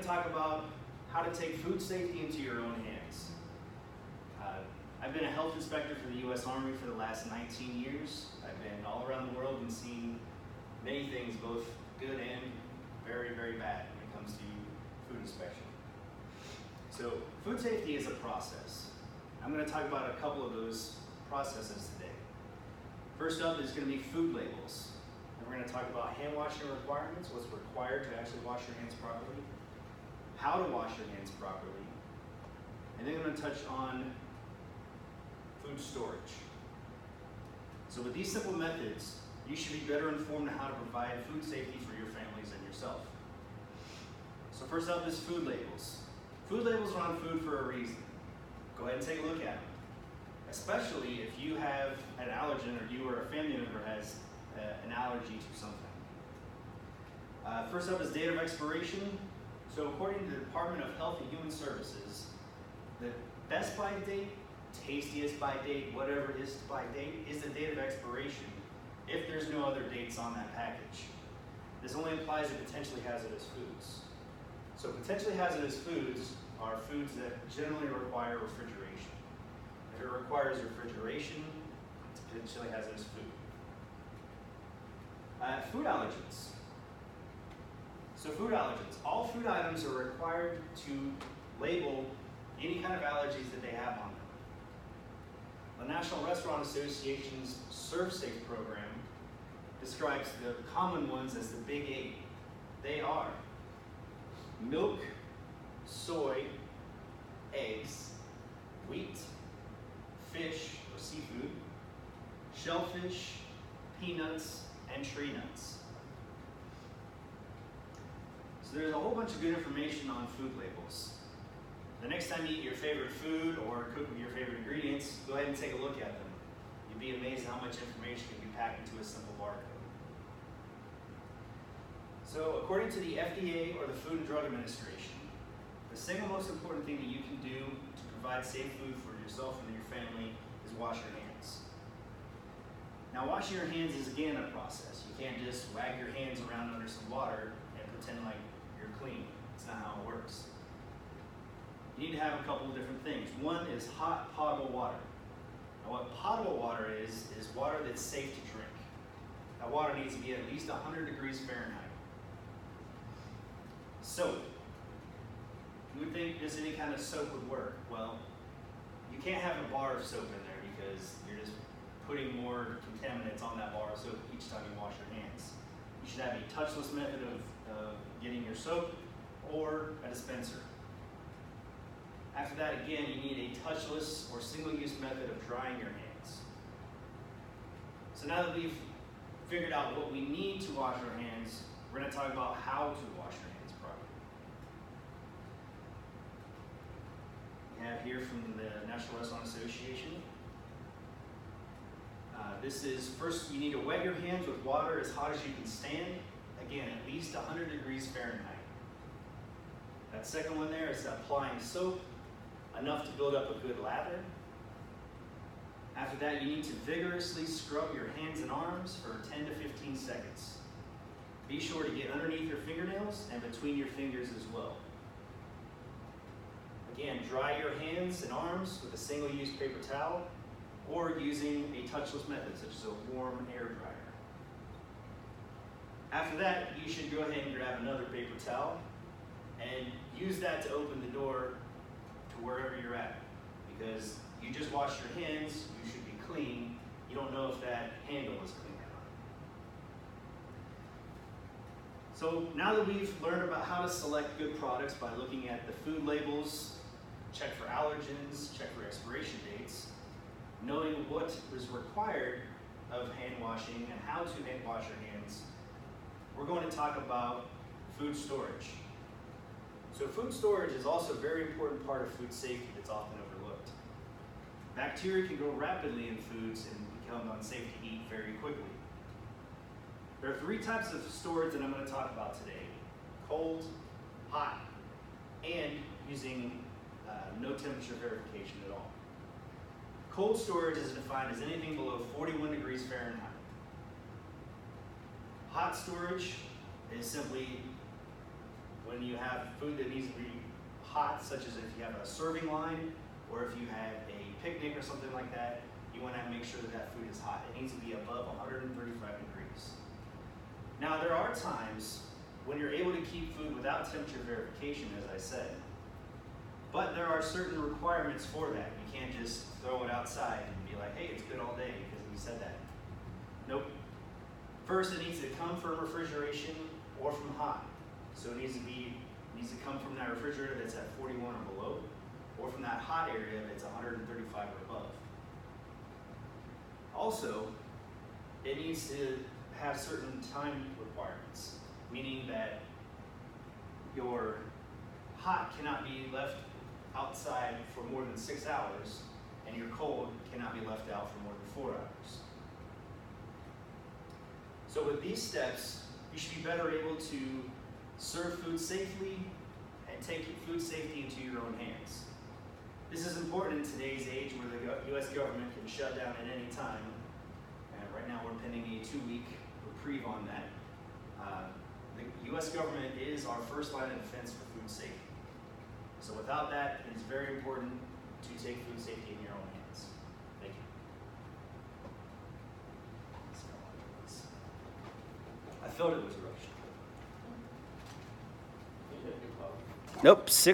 to talk about how to take food safety into your own hands. I've been a health inspector for the U.S. Army for the last 19 years. I've been all around the world and seen many things, both good and very, very bad when it comes to food inspection. So food safety is a process. I'm going to talk about a couple of those processes today. First up is going to be food labels. And we're going to talk about hand washing requirements, what's required to actually wash your hands properly, how to wash your hands properly, and then I'm going to touch on food storage. So with these simple methods, you should be better informed on how to provide food safety for your families and yourself. So first up is food labels. Food labels are on food for a reason. Go ahead and take a look at them, especially if you have an allergen or you or a family member has an allergy to something. First up is date of expiration. So according to the Department of Health and Human Services, the best by date, tastiest by date, whatever it is by date, is the date of expiration if there's no other dates on that package. This only applies to potentially hazardous foods. So potentially hazardous foods are foods that generally require refrigeration. If it requires refrigeration, it's potentially hazardous food. Food allergens. So food allergens. All food items are required to label any kind of allergies that they have on them. The National Restaurant Association's ServSafe program describes the common ones as the big 8. They are milk, soy, eggs, wheat, fish or seafood, shellfish, peanuts, and tree nuts. So there's a whole bunch of good information on food labels. The next time you eat your favorite food or cook with your favorite ingredients, go ahead and take a look at them. You'd be amazed how much information can be packed into a simple barcode. So according to the FDA or the Food and Drug Administration, the single most important thing that you can do to provide safe food for yourself and your family is wash your hands. Now washing your hands is again a process. You can't just wag your hands around under some water and pretend like you're clean. It's not how it works. You need to have a couple of different things. One is hot potable water. Now what potable water is water that's safe to drink. That water needs to be at least 100 degrees Fahrenheit. Soap. You would think just any kind of soap would work. Well, you can't have a bar of soap in there because you're just putting more contaminants on that bar of soap each time you wash your hands. You should have a touchless method of getting your soap or a dispenser. After that, again, you need a touchless or single-use method of drying your hands. So now that we've figured out what we need to wash our hands, we're going to talk about how to wash your hands properly. We have here from the National Restaurant Association. This is, first you need to wet your hands with water as hot as you can stand. Again, at least 100 degrees Fahrenheit. That second one there is applying soap, enough to build up a good lather. After that, you need to vigorously scrub your hands and arms for 10 to 15 seconds. Be sure to get underneath your fingernails and between your fingers as well. Again, dry your hands and arms with a single-use paper towel or using a touchless method such as a warm air dryer. After that, you should go ahead and grab another paper towel and use that to open the door to wherever you're at, because you just washed your hands, you should be clean. You don't know if that handle is clean or not. So now that we've learned about how to select good products by looking at the food labels, check for allergens, check for expiration dates, knowing what is required of hand washing and how to hand wash your hands, we're going to talk about food storage. So food storage is also a very important part of food safety that's often overlooked. Bacteria can grow rapidly in foods and become unsafe to eat very quickly. There are 3 types of storage that I'm going to talk about today: cold, hot, and using no temperature verification at all. Cold storage is defined as anything below 41 degrees Fahrenheit. Hot storage is simply when you have food that needs to be hot, such as if you have a serving line, or if you have a picnic or something like that, you want to make sure that that food is hot. It needs to be above 135 degrees. Now, there are times when you're able to keep food without temperature verification, as I said, but there are certain requirements for that. You can't just throw it outside and be like, hey, it's good all day because we said that. Nope. First, it needs to come from refrigeration or from hot. So it needs to come from that refrigerator that's at 41 or below, or from that hot area that's 135 or above. Also, it needs to have certain time requirements, meaning that your hot cannot be left outside for more than 6 hours, and your cold cannot be left out for more than 4 hours. So with these steps, you should be better able to serve food safely and take food safety into your own hands. This is important in today's age where the U.S. government can shut down at any time. And right now we're pending a 2-week reprieve on that. The U.S. government is our first line of defense for food safety. So without that, it is very important to take food safety in your own hands. Thank you. I felt it was rushed. Nope, 6.